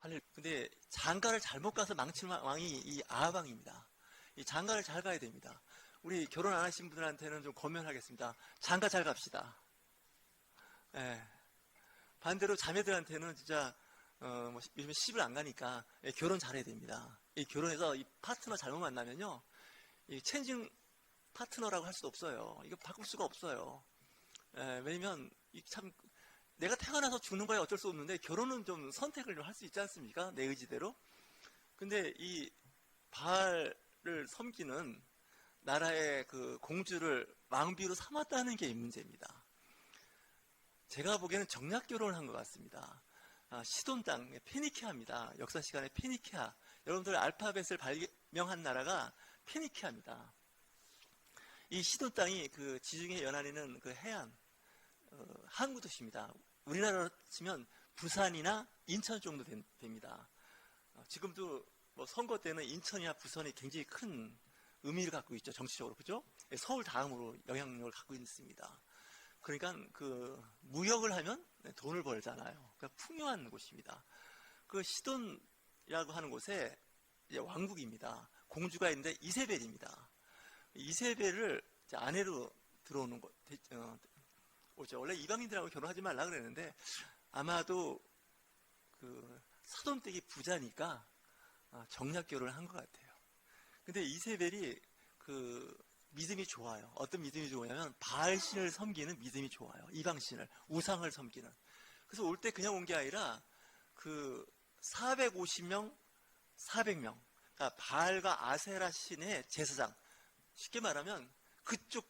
근데 장가를 잘못 가서 망친 왕이 이 아합 왕입니다. 이 장가를 잘 가야 됩니다. 우리 결혼 안 하신 분들한테는 좀 권면하겠습니다. 장가 잘 갑시다. 예. 반대로 자매들한테는 진짜 뭐 요즘에 시집을 안 가니까 결혼 잘해야 됩니다. 이 결혼해서 이 파트너 잘못 만나면요, 이 체인징 파트너라고 할 수도 없어요. 이거 바꿀 수가 없어요. 왜냐면 참 내가 태어나서 죽는 거야 어쩔 수 없는데 결혼은 좀 선택을 좀 할 수 있지 않습니까? 내 의지대로. 근데 이 바알을 섬기는 나라의 그 공주를 왕비로 삼았다는 게 이 문제입니다. 제가 보기에는 정략 결혼을 한 것 같습니다. 시돈 땅 페니키아입니다. 역사 시간에 페니키아. 여러분들 알파벳을 발명한 나라가 페니키아입니다. 이 시돈 땅이 그 지중해 연안에는 그 해안 항구 도시입니다. 우리나라로 치면 부산이나 인천 정도 됩니다. 지금도 뭐 선거 때는 인천이나 부산이 굉장히 큰 의미를 갖고 있죠. 정치적으로. 그죠? 서울 다음으로 영향력을 갖고 있습니다. 그러니까 그 무역을 하면 돈을 벌잖아요. 그러니까 풍요한 곳입니다. 그 시돈이라고 하는 곳에 이제 왕국입니다. 공주가 있는데 이세벨입니다. 이세벨을 아내로 들어오는 거 오죠. 원래 이방인들하고 결혼하지 말라 그랬는데 아마도 그 사돈댁이 부자니까 정략 결혼을 한 것 같아요. 근데 이세벨이 그 믿음이 좋아요. 어떤 믿음이 좋으냐면 바알신을 섬기는 믿음이 좋아요. 이방신을, 우상을 섬기는. 그래서 올 때 그냥 온 게 아니라 그 450명, 400명, 그러니까 바알과 아세라 신의 제사장, 쉽게 말하면 그쪽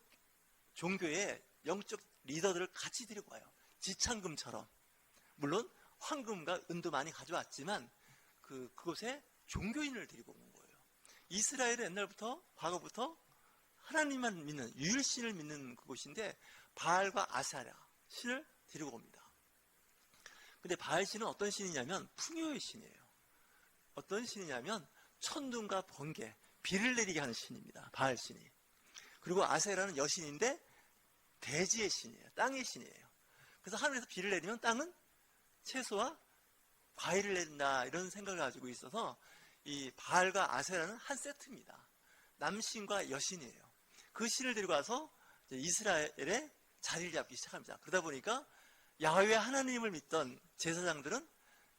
종교의 영적 리더들을 같이 데리고 와요. 지창금처럼. 물론 황금과 은도 많이 가져왔지만 그곳에 종교인을 데리고 온 거예요. 이스라엘은 옛날부터, 과거부터 하나님만 믿는, 유일신을 믿는 그곳인데 바알과 아세라 신을 데리고 옵니다. 근데 바알 신은 어떤 신이냐면 풍요의 신이에요. 어떤 신이냐면 천둥과 번개, 비를 내리게 하는 신입니다. 바알 신이. 그리고 아세라는 여신인데 대지의 신이에요. 땅의 신이에요. 그래서 하늘에서 비를 내리면 땅은 채소와 과일을 낸다, 이런 생각을 가지고 있어서 이 바알과 아세라는 한 세트입니다. 남신과 여신이에요. 그 신을 데리고 와서 이스라엘에 자리를 잡기 시작합니다. 그러다 보니까 야훼 하나님을 믿던 제사장들은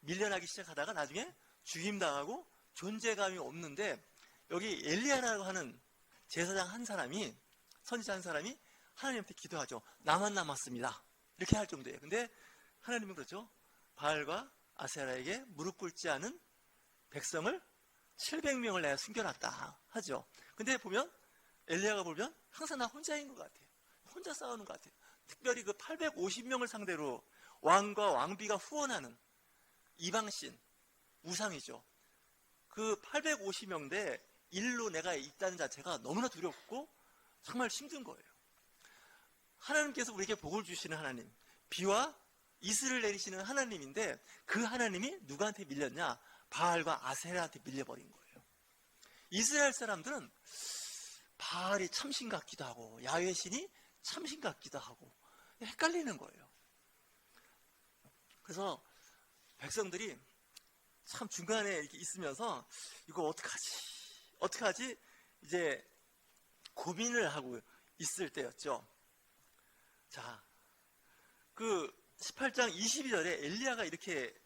밀려나기 시작하다가 나중에 죽임당하고 존재감이 없는데, 여기 엘리야라고 하는 제사장 한 사람이, 선지자 한 사람이 하나님한테 기도하죠. 나만 남았습니다. 이렇게 할 정도예요. 근데 하나님은 그렇죠. 바알과 아세라에게 무릎 꿇지 않은 백성을 700명을 내가 숨겨놨다 하죠. 근데 보면 엘리야가 보면 항상 나 혼자인 것 같아요. 혼자 싸우는 것 같아요. 특별히 그 850명을 상대로 왕과 왕비가 후원하는 이방신, 우상이죠. 그 850명대 일로 내가 있다는 자체가 너무나 두렵고 정말 힘든 거예요. 하나님께서 우리에게 복을 주시는 하나님, 비와 이슬을 내리시는 하나님인데 그 하나님이 누구한테 밀렸냐? 바알과 아세라한테 밀려버린 거예요. 이스라엘 사람들은 바알이 참신 같기도 하고 야훼 신이 참신 같기도 하고 헷갈리는 거예요. 그래서 백성들이 참 중간에 이렇게 있으면서 이거 어떡하지? 이제 고민을 하고 있을 때였죠. 자, 그 18장 22절에 엘리야가 이렇게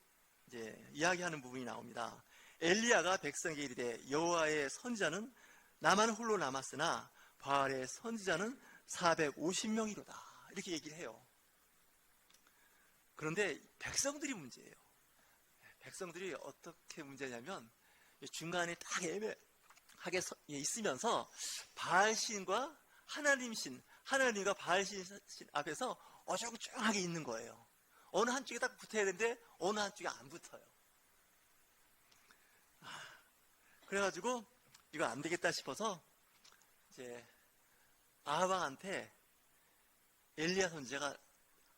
이제 이야기하는 부분이 나옵니다. 엘리야가 백성에게 이르되 여호와의 선지자는 나만 홀로 남았으나 바알의 선지자는 450명이로다. 이렇게 얘기를 해요. 그런데 백성들이 문제예요. 백성들이 어떻게 문제냐면 중간에 딱 애매하게 있으면서 바알신과 하나님신, 하나님과 바알신 앞에서 어중중하게 있는 거예요. 어느 한쪽에 딱 붙어야 되는데 어느 한쪽에 안 붙어요. 그래가지고 이거 안 되겠다 싶어서 이제 아합 왕한테 엘리야 선지자가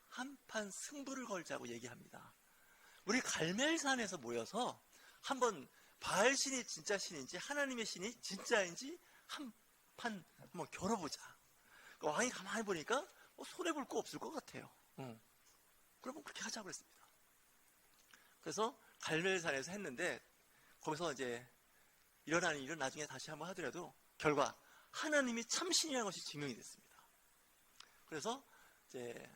한판 승부를 걸자고 얘기합니다. 우리 갈멜산에서 모여서 한번 바알 신이 진짜 신인지 하나님의 신이 진짜인지 한판 한번 겨뤄보자. 왕이 가만히 보니까 손해 볼 거 없을 것 같아요. 그러면 그렇게 하자고 했습니다. 그래서 갈멜산에서 했는데 거기서 이제 일어나는 일은 나중에 다시 한번 하더라도 결과 하나님이 참신이라는 것이 증명이 됐습니다. 그래서 이제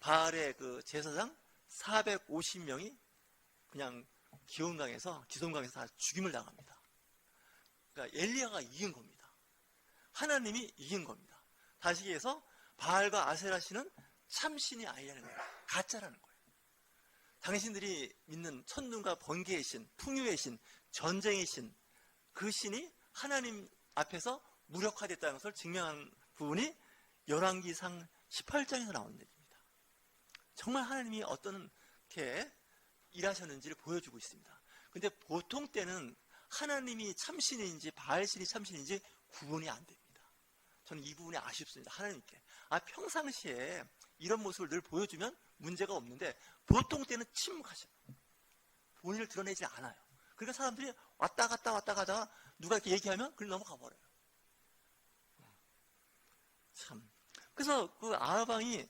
바알의 그 제사장 450명이 그냥 기손강에서 다 죽임을 당합니다. 그러니까 엘리야가 이긴 겁니다. 하나님이 이긴 겁니다. 다시 얘기해서 바알과 아세라 신은 참신이 아니라는 거예요. 가짜라는 거예요. 당신들이 믿는 천둥과 번개의 신, 풍요의 신, 전쟁의 신, 그 신이 하나님 앞에서 무력화됐다는 것을 증명한 부분이 열왕기상 18장에서 나오는 얘기입니다. 정말 하나님이 어떻게 일하셨는지를 보여주고 있습니다. 근데 보통 때는 하나님이 참신인지 바알신이 참신인지 구분이 안 됩니다. 저는 이 부분이 아쉽습니다. 하나님께 평상시에 이런 모습을 늘 보여주면 문제가 없는데 보통 때는 침묵하셔요. 본인을 드러내지 않아요. 그러니까 사람들이 왔다 가다가 누가 이렇게 얘기하면 그걸 넘어가 버려요. 참. 그래서 그 아하방이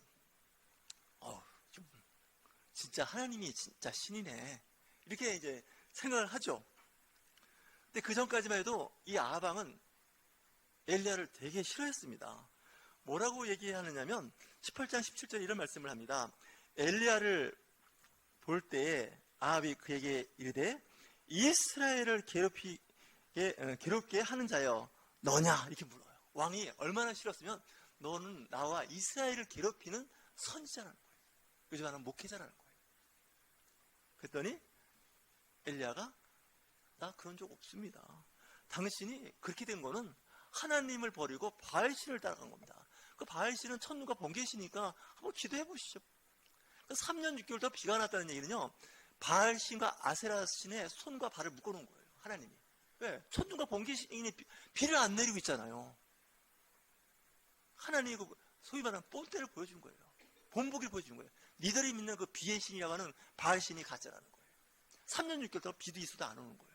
진짜 하나님이 진짜 신이네 이렇게 이제 생각을 하죠. 근데 그 전까지만 해도 이 아하방은 엘리야를 되게 싫어했습니다. 뭐라고 얘기하느냐면 18장 17절에 이런 말씀을 합니다. 엘리야를 볼 때에 아합이 그에게 이르되 이스라엘을 괴롭게 하는 자여 너냐 이렇게 물어요. 왕이 얼마나 싫었으면 너는 나와 이스라엘을 괴롭히는 선지자라는 거예요. 요즘 하는 목회자라는 거예요. 그랬더니 엘리야가 나 그런 적 없습니다. 당신이 그렇게 된 거는 하나님을 버리고 바알신을 따라간 겁니다. 그 바알신은 천눈과 번개신이니까 한번 기도해 보시죠. 3년 6개월 더 비가 났다는 얘기는요, 바알신과 아세라신의 손과 발을 묶어놓은 거예요. 하나님이. 왜? 천눈과 번개신이 비를 안 내리고 있잖아요. 하나님이 그 소위 말하는 뽐때를 보여준 거예요. 본보기를 보여준 거예요. 니들이 믿는 그 비의 신이라고 하는 바알신이 가짜라는 거예요. 3년 6개월 동안 비도 있어도 안 오는 거예요.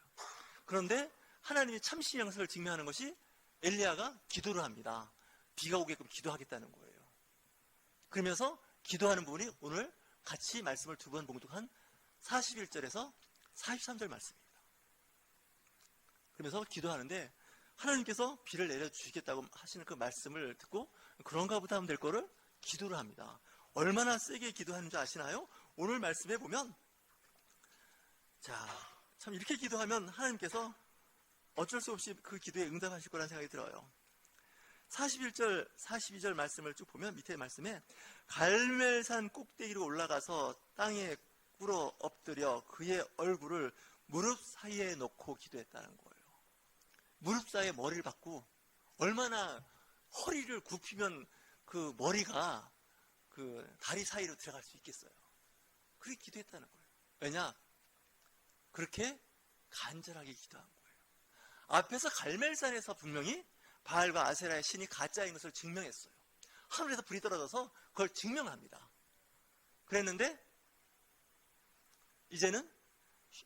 그런데 하나님이 참신 양식을 증명하는 것이 엘리야가 기도를 합니다. 비가 오게끔 기도하겠다는 거예요. 그러면서 기도하는 부분이 오늘 같이 말씀을 두 번 봉독한 41절에서 43절 말씀입니다. 그러면서 기도하는데 하나님께서 비를 내려주시겠다고 하시는 그 말씀을 듣고 그런가 보다 하면 될 거를 기도를 합니다. 얼마나 세게 기도하는지 아시나요? 오늘 말씀해 보면 참 이렇게 기도하면 하나님께서 어쩔 수 없이 그 기도에 응답하실 거라는 생각이 들어요. 41절, 42절 말씀을 쭉 보면 밑에 말씀에 갈멜산 꼭대기로 올라가서 땅에 꿇어 엎드려 그의 얼굴을 무릎 사이에 놓고 기도했다는 거예요. 무릎 사이에 머리를 박고 얼마나 허리를 굽히면 그 머리가 그 다리 사이로 들어갈 수 있겠어요. 그렇게 기도했다는 거예요. 왜냐? 그렇게 간절하게 기도한 거예요. 앞에서 갈멜산에서 분명히 바알과 아세라의 신이 가짜인 것을 증명했어요. 하늘에서 불이 떨어져서 그걸 증명합니다. 그랬는데 이제는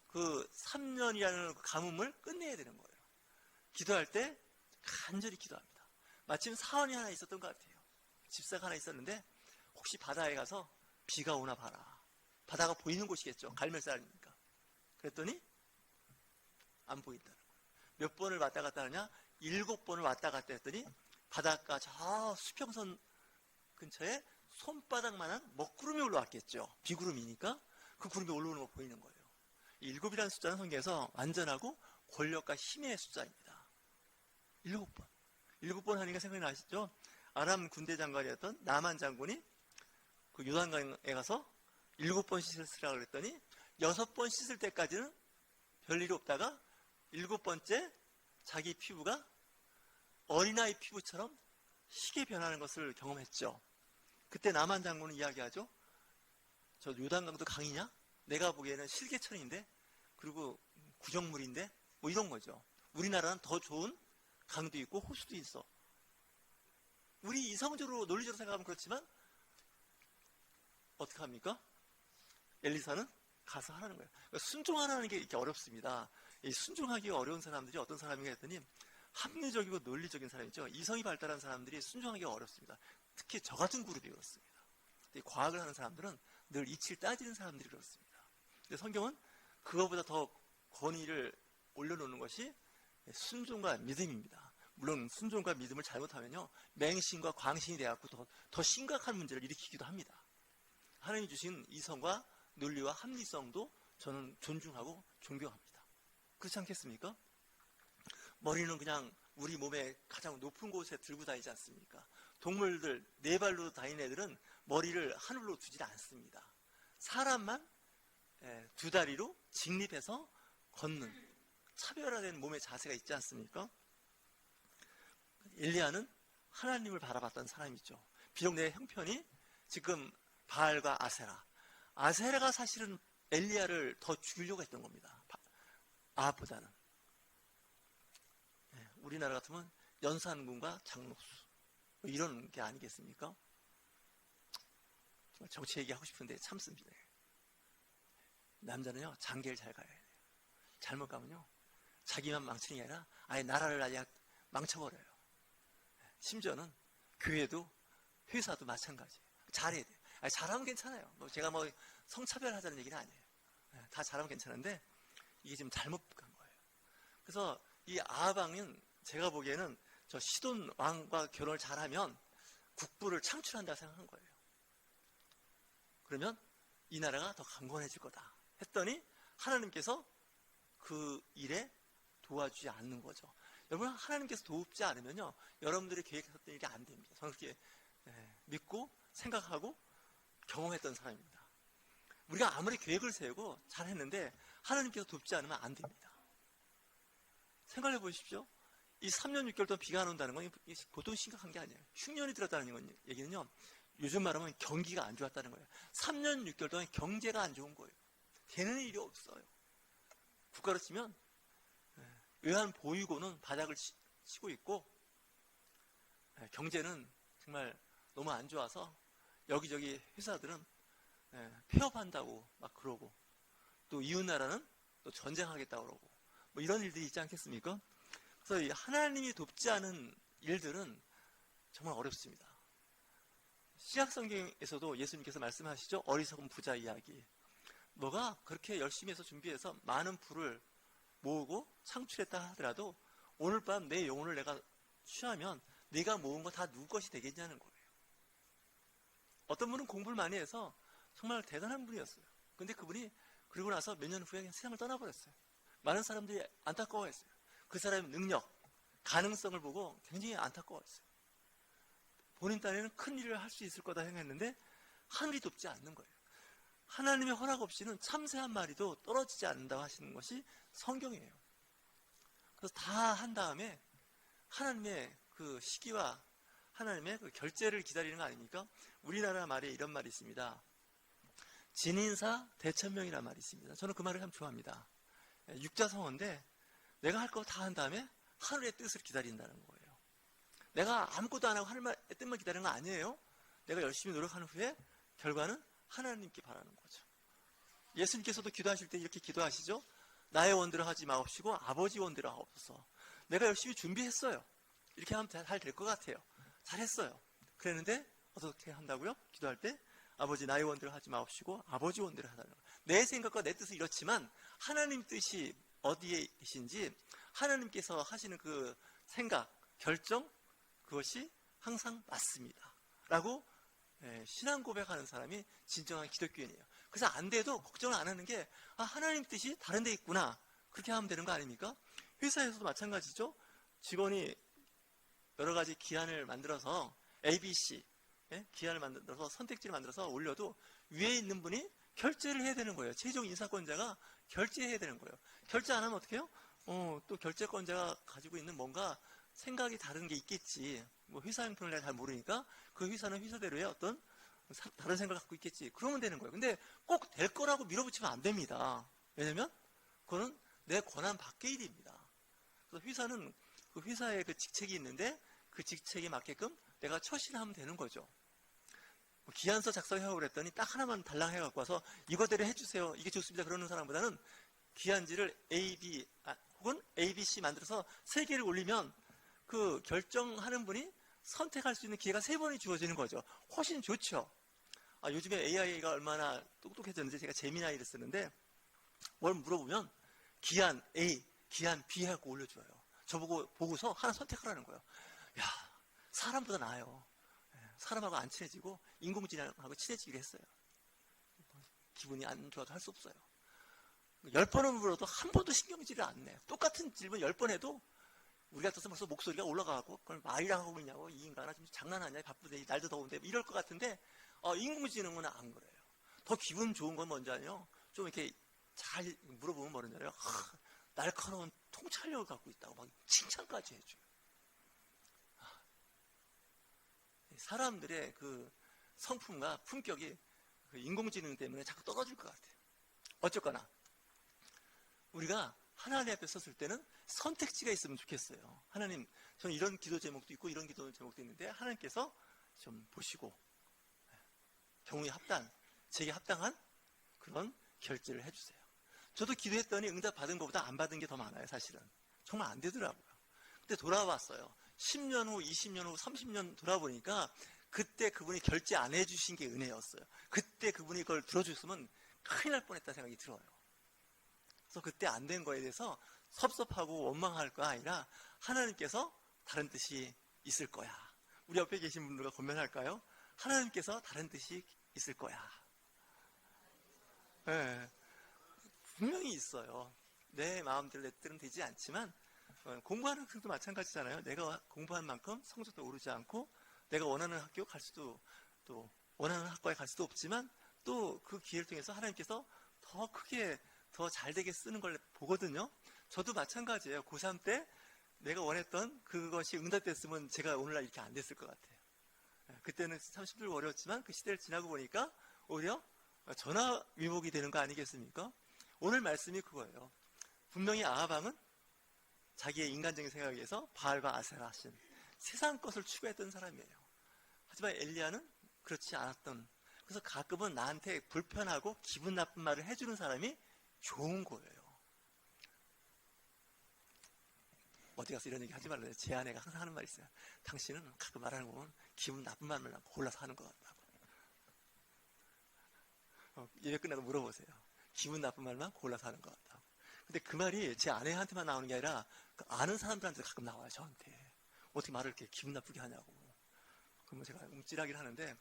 그 3년이라는 가뭄을 끝내야 되는 거예요. 기도할 때 간절히 기도합니다. 마침 사원이 하나 있었던 것 같아요. 집사가 하나 있었는데 혹시 바다에 가서 비가 오나 봐라. 바다가 보이는 곳이겠죠. 갈멜산이니까. 그랬더니 안 보인다는 거예요. 몇 번을 왔다 갔다 하냐? 7번을 왔다 갔다 했더니 바닷가 저 수평선 근처에 손바닥만한 먹구름이 올라왔겠죠. 비구름이니까 그 구름이 올라오는 거 보이는 거예요. 7이라는 숫자는 성경에서 완전하고 권력과 힘의 숫자입니다. 7번. 7번 하니까 생각이 나시죠? 아람 군대 장관이었던 나만 장군이 그 요단강에 가서 7번 씻으라고 그랬더니 6번 씻을 때까지는 별일이 없다가 7번째 자기 피부가 어린아이 피부처럼 희게 변하는 것을 경험했죠. 그때 나만 장군은 이야기하죠. 저 요단강도 강이냐? 내가 보기에는 실개천인데 그리고 구정물인데 뭐 이런 거죠. 우리나라는 더 좋은 강도 있고 호수도 있어. 우리 이성적으로 논리적으로 생각하면 그렇지만 어떻게 합니까? 엘리사는 가서 하라는 거예요. 그러니까 순종하라는 게 이렇게 어렵습니다. 이 순종하기가 어려운 사람들이 어떤 사람인가 했더니 합리적이고 논리적인 사람이죠. 이성이 발달한 사람들이 순종하기가 어렵습니다. 특히 저 같은 그룹이 그렇습니다. 과학을 하는 사람들은 늘 이치를 따지는 사람들이 그렇습니다. 근데 성경은 그거보다 더 권위를 올려놓는 것이 순종과 믿음입니다. 물론 순종과 믿음을 잘못하면요, 맹신과 광신이 돼갖고 더 심각한 문제를 일으키기도 합니다. 하나님이 주신 이성과 논리와 합리성도 저는 존중하고 존경합니다. 그렇지 않겠습니까? 머리는 그냥 우리 몸의 가장 높은 곳에 들고 다니지 않습니까? 동물들, 네 발로 다니는 애들은 머리를 하늘로 두지 않습니다. 사람만 두 다리로 직립해서 걷는 차별화된 몸의 자세가 있지 않습니까? 엘리야는 하나님을 바라봤던 사람이죠. 비록 내 형편이 지금 바알과 아세라가 사실은 엘리야를 더 죽이려고 했던 겁니다. 아합보다는. 우리나라 같으면 연산군과 장록수 이런 게 아니겠습니까? 정말 정치 얘기하고 싶은데 참습니다. 남자는요, 장계를 잘 가야 돼요. 잘못 가면요, 자기만 망치는 게 아니라 아예 나라를 아예 망쳐버려요. 심지어는 교회도 회사도 마찬가지예요. 잘해야 돼요. 아니, 잘하면 괜찮아요. 제가 성차별 하자는 얘기는 아니에요. 다 잘하면 괜찮은데 이게 지금 잘못 간 거예요. 그래서 이 아합왕은 제가 보기에는 저 시돈 왕과 결혼을 잘하면 국부를 창출한다 생각한 거예요. 그러면 이 나라가 더 강건해질 거다 했더니 하나님께서 그 일에 도와주지 않는 거죠. 여러분, 하나님께서 돕지 않으면요, 여러분들이 계획했던 일이 안 됩니다. 저는 그렇게 믿고 생각하고 경험했던 사람입니다. 우리가 아무리 계획을 세우고 잘했는데 하나님께서 돕지 않으면 안 됩니다. 생각해 보십시오. 이 3년 6개월 동안 비가 안 온다는 건 보통 심각한 게 아니에요. 흉년이 들었다는 얘기는요, 요즘 말하면 경기가 안 좋았다는 거예요. 3년 6개월 동안 경제가 안 좋은 거예요. 되는 일이 없어요. 국가로 치면 외환 보유고는 바닥을 치고 있고, 경제는 정말 너무 안 좋아서 여기저기 회사들은 폐업한다고 막 그러고, 또 이웃나라는 또 전쟁하겠다고 그러고, 이런 일들이 있지 않겠습니까? 그래서 이 하나님이 돕지 않은 일들은 정말 어렵습니다. 신약성경에서도 예수님께서 말씀하시죠. 어리석은 부자 이야기. 너가 그렇게 열심히 해서 준비해서 많은 부를 모으고 창출했다 하더라도 오늘 밤 내 영혼을 내가 취하면 네가 모은 거 다 누구 것이 되겠냐는 거예요. 어떤 분은 공부를 많이 해서 정말 대단한 분이었어요. 근데 그분이 그러고 나서 몇 년 후에 세상을 떠나버렸어요. 많은 사람들이 안타까워했어요. 그 사람의 능력, 가능성을 보고 굉장히 안타까워했어요. 본인 딴에는 큰 일을 할 수 있을 거다 생각했는데 하늘이 돕지 않는 거예요. 하나님의 허락 없이는 참새 한 마리도 떨어지지 않는다고 하시는 것이 성경이에요. 그래서 다 한 다음에 하나님의 그 시기와 하나님의 그 결제를 기다리는 거 아닙니까? 우리나라 말에 이런 말이 있습니다. 진인사 대천명이라는 말이 있습니다. 저는 그 말을 참 좋아합니다. 육자성어인데 내가 할 거 다 한 다음에 하늘의 뜻을 기다린다는 거예요. 내가 아무것도 안 하고 하늘의 뜻만 기다리는 거 아니에요. 내가 열심히 노력한 후에 결과는 하나님께 바라는 거죠. 예수님께서도 기도하실 때 이렇게 기도하시죠. 나의 원대로 하지 마옵시고 아버지 원대로 하옵소서. 내가 열심히 준비했어요. 이렇게 하면 잘 될 것 같아요. 잘했어요. 그랬는데 어떻게 한다고요? 기도할 때 아버지 나의 원대로 하지 마옵시고 아버지 원대로 하라는 거예요. 내 생각과 내 뜻은 이렇지만 하나님 뜻이 어디에 계신지 하나님께서 하시는 그 생각, 결정, 그것이 항상 맞습니다. 라고 신앙 고백하는 사람이 진정한 기독교인이에요. 그래서 안 돼도 걱정을 안 하는 게 하나님 뜻이 다른 데 있구나. 그렇게 하면 되는 거 아닙니까? 회사에서도 마찬가지죠. 직원이 여러 가지 기한을 만들어서 ABC 기한을 만들어서 선택지를 만들어서 올려도 위에 있는 분이 결제를 해야 되는 거예요. 최종 인사권자가 결제해야 되는 거예요. 결제 안 하면 어떻게 해요? 또 결제권자가 가지고 있는 뭔가 생각이 다른 게 있겠지. 회사 형편을 내가 잘 모르니까 그 회사는 회사대로의 어떤 다른 생각을 갖고 있겠지. 그러면 되는 거예요. 근데 꼭 될 거라고 밀어붙이면 안 됩니다. 왜냐면 그거는 내 권한 밖의 일입니다. 그래서 회사는 그 회사의 그 직책이 있는데 그 직책에 맞게끔 내가 처신하면 되는 거죠. 기한서 작성하고 그랬더니 딱 하나만 달랑 해갖고 와서 이거대로 해주세요. 이게 좋습니다. 그러는 사람보다는 기한지를 혹은 ABC 만들어서 3개를 올리면 그 결정하는 분이 선택할 수 있는 기회가 3번이 주어지는 거죠. 훨씬 좋죠. 요즘에 AI가 얼마나 똑똑해졌는지 제가 제미나이를 쓰는데 뭘 물어보면 기한 A, 기한 B 해갖고 올려줘요. 저보고 보고서 하나 선택하라는 거예요. 야, 사람보다 나아요. 사람하고 안 친해지고 인공지능하고 친해지기로 했어요. 기분이 안 좋아도 할 수 없어요. 10번을 물어도 한 번도 신경질을 안 내. 똑같은 질문 10번 해도 우리 같아서 벌써 목소리가 올라가고 그걸 말이랑 하고 있냐고, 이 인간아 좀 장난하냐, 바쁘대, 날도 더운데, 이럴 것 같은데 인공지능은 안 그래요. 더 기분 좋은 건 뭔지 아니요? 좀 이렇게 잘 물어보면 뭐냐면 날카로운 통찰력을 갖고 있다고 막 칭찬까지 해줘요. 사람들의 그 성품과 품격이 그 인공지능 때문에 자꾸 떨어질 것 같아요. 어쨌거나 우리가 하나님 앞에 섰을 때는 선택지가 있으면 좋겠어요. 하나님, 저는 이런 기도 제목도 있고 이런 기도 제목도 있는데 하나님께서 좀 보시고 경우에 제게 합당한 그런 결제를 해주세요. 저도 기도했더니 응답 받은 것보다 안 받은 게 더 많아요. 사실은 정말 안 되더라고요. 근데 돌아왔어요. 10년 후, 20년 후, 30년 돌아보니까 그때 그분이 결제 안 해주신 게 은혜였어요. 그때 그분이 그걸 들어줬으면 큰일 날 뻔했다는 생각이 들어요. 그래서 그때 안 된 거에 대해서 섭섭하고 원망할 거 아니라 하나님께서 다른 뜻이 있을 거야. 우리 옆에 계신 분들과 권면할까요? 하나님께서 다른 뜻이 있을 거야. 네, 분명히 있어요. 내 마음대로 내 뜻은 되지 않지만 공부하는 것도 마찬가지잖아요. 내가 공부한 만큼 성적도 오르지 않고 내가 원하는 학교 갈 수도, 또 원하는 학과에 갈 수도 없지만 또 그 기회를 통해서 하나님께서 더 크게 더 잘되게 쓰는 걸 보거든요. 저도 마찬가지예요. 고3 때 내가 원했던 그것이 응답됐으면 제가 오늘날 이렇게 안 됐을 것 같아요. 그때는 참 힘들고 어려웠지만 그 시대를 지나고 보니까 오히려 전화위복이 되는 거 아니겠습니까? 오늘 말씀이 그거예요. 분명히 아하방은 자기의 인간적인 생각에 의해서 바알과 아세라 하신 세상 것을 추구했던 사람이에요. 하지만 엘리야는 그렇지 않았던, 그래서 가끔은 나한테 불편하고 기분 나쁜 말을 해주는 사람이 좋은 거예요. 어디 가서 이런 얘기 하지 말래요. 제 아내가 항상 하는 말이 있어요. 당신은 가끔 말하는 거 보면 기분 나쁜 말만 골라서 하는 것 같다고. 예배 끝나고 물어보세요. 기분 나쁜 말만 골라서 하는 것 같다고. 근데 그 말이 제 아내한테만 나오는 게 아니라 그 아는 사람들한테 가끔 나와요. 저한테. 어떻게 말을 이렇게 기분 나쁘게 하냐고. 그러면 제가 움찔하긴 하는데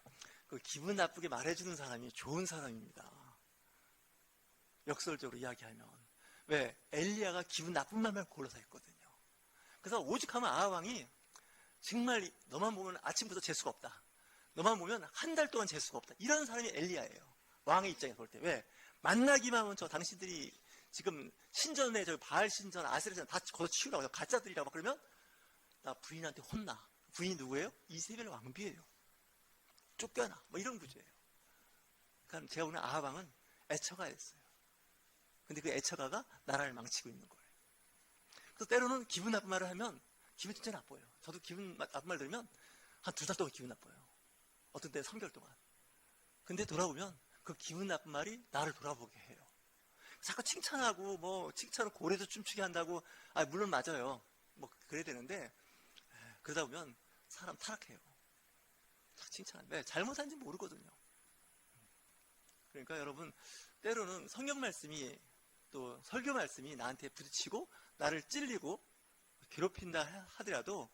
그 기분 나쁘게 말해주는 사람이 좋은 사람입니다. 역설적으로 이야기하면. 왜? 엘리야가 기분 나쁜 말만 골라서 했거든요. 그래서 오죽하면 아하방이 정말 너만 보면 아침부터 재수가 없다. 너만 보면 한 달 동안 재수가 없다. 이런 사람이 엘리야예요. 왕의 입장에서 볼 때. 왜? 만나기만 하면 당신들이 지금 신전에 바알 신전, 아세라 신전 다 걷어치우라고 가짜들이라고 그러면 나 부인한테 혼나. 부인이 누구예요? 이세벨 왕비예요. 쫓겨나. 뭐 이런 구조예요. 그러니까 제가 보는 아하방은 애처가였어요. 근데 그 애처가가 나라를 망치고 있는 거예요. 그래서 때로는 기분 나쁜 말을 하면 기분 진짜 나빠요. 저도 기분 나쁜 말 들으면 한 2달 동안 기분 나빠요. 어떤 때는 3개월 동안. 근데 돌아보면 그 기분 나쁜 말이 나를 돌아보게 해요. 자꾸 칭찬하고 칭찬을 고래도 춤추게 한다고, 물론 맞아요. 그래야 되는데 그러다 보면 사람 타락해요. 칭찬하면 왜? 잘못한지 모르거든요. 그러니까 여러분, 때로는 성경 말씀이 또 설교 말씀이 나한테 부딪히고 나를 찔리고 괴롭힌다 하더라도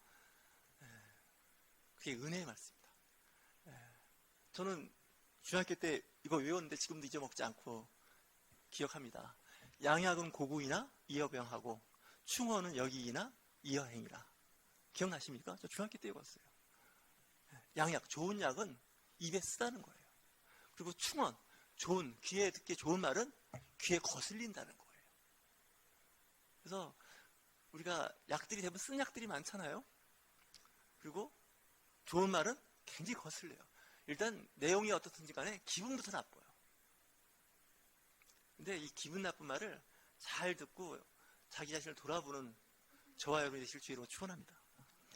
그게 은혜의 말씀입니다. 저는 중학교 때 이거 외웠는데 지금도 잊어먹지 않고 기억합니다. 양약은 고구이나 이어병하고 충어는 여기이나 이어행이라. 기억나십니까? 저 중학교 때 읽었어요. 양약, 좋은 약은 입에 쓰다는 거예요. 그리고 충언, 귀에 듣기 좋은 말은 귀에 거슬린다는 거예요. 그래서 우리가 약들이 대부분 쓴 약들이 많잖아요. 그리고 좋은 말은 굉장히 거슬려요. 일단 내용이 어떻든지 간에 기분부터 나빠요. 근데 이 기분 나쁜 말을 잘 듣고 자기 자신을 돌아보는 저와 여러분이 되실 주 이름으로 축원합니다.